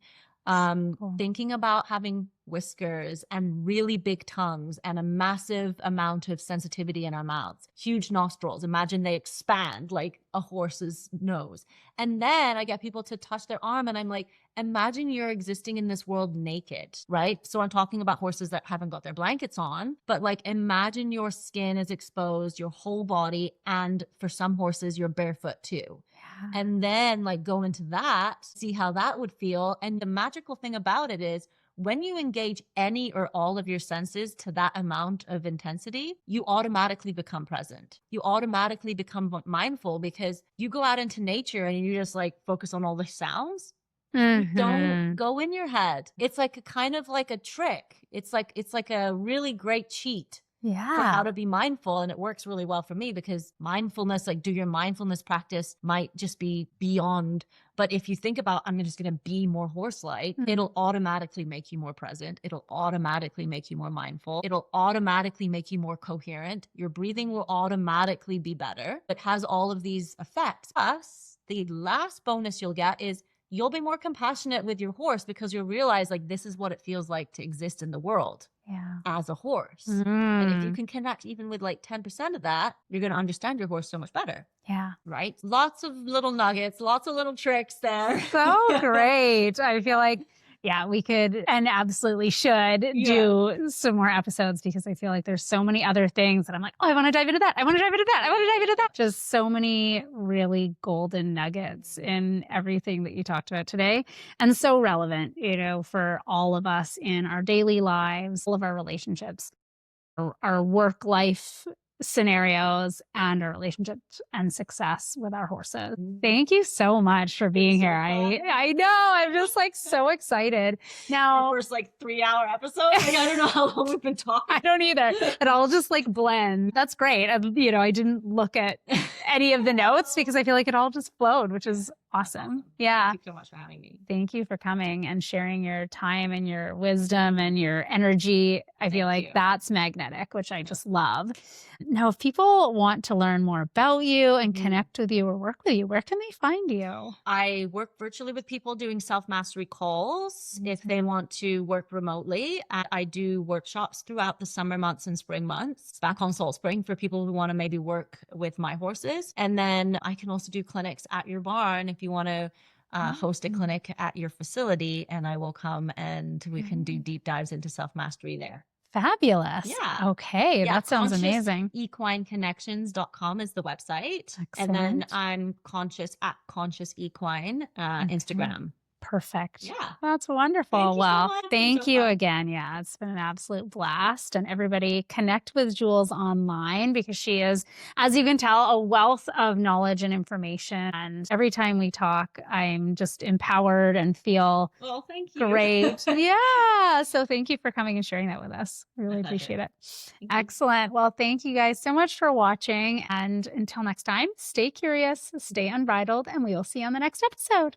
B: Thinking about having whiskers and really big tongues and a massive amount of sensitivity in our mouths, huge nostrils. Imagine they expand like a horse's nose. And then I get people to touch their arm and I'm like, imagine you're existing in this world naked, right? So I'm talking about horses that haven't got their blankets on, but like imagine your skin is exposed, your whole body, and for some horses, you're barefoot too. And then like go into that, see how that would feel. And the magical thing about it is when you engage any or all of your senses to that amount of intensity, you automatically become present. You automatically become mindful because you go out into nature and you just like focus on all the sounds. You don't go in your head. It's like a kind of like a trick. It's like a really great cheat for how to be mindful. And it works really well for me because mindfulness, like do your mindfulness practice might just be beyond. But if you think about, I'm just going to be more horse-like, it'll automatically make you more present. It'll automatically make you more mindful. It'll automatically make you more coherent. Your breathing will automatically be better. It has all of these effects. Plus, the last bonus you'll get is you'll be more compassionate with your horse because you'll realize like this is what it feels like to exist in the world as a horse. And if you can connect even with like 10% of that, you're going to understand your horse so much better.
A: Yeah.
B: Right? Lots of little nuggets, lots of little tricks there.
A: So great. I feel like, yeah, we could and absolutely should do some more episodes because I feel like there's so many other things that I'm like, oh, I want to dive into that. I want to dive into that. I want to dive into that. Just so many really golden nuggets in everything that you talked about today. And so relevant, you know, for all of us in our daily lives, all of our relationships, our work life scenarios and our relationships and success with our horses. Thank you so much for being here. I know. I'm just like so excited. Now,
B: first like 3-hour episode. Like, I don't know how long we've been talking.
A: I don't either. It all just like blend. That's great. You know, I didn't look at any of the notes because I feel like it all just flowed, which is awesome. Yeah.
B: Thank you so much for having me.
A: Thank you for coming and sharing your time and your wisdom and your energy. I feel like that's magnetic, which I just love. Now, if people want to learn more about you and connect with you or work with you, where can they find you?
B: I work virtually with people doing self-mastery calls. If they want to work remotely, I do workshops throughout the summer months and spring months back on Salt Spring for people who want to maybe work with my horses. And then I can also do clinics at your barn if you want to host a clinic at your facility, and I will come and we can do deep dives into self-mastery there.
A: Fabulous.
B: Yeah.
A: Okay. That sounds amazing.
B: equineconnections.com is the website. Excellent. And then I'm conscious at Conscious Equine, Instagram.
A: Perfect.
B: Yeah.
A: That's wonderful. Thank you
B: fun.
A: again. Yeah, it's been an absolute blast. And everybody connect with Jules online because she is, as you can tell, a wealth of knowledge and information. And every time we talk, I'm just empowered and feel
B: thank you.
A: Great. Yeah. So thank you for coming and sharing that with us. Really appreciate it. Excellent. Well, thank you guys so much for watching. And until next time, stay curious, stay unbridled, and we will see you on the next episode.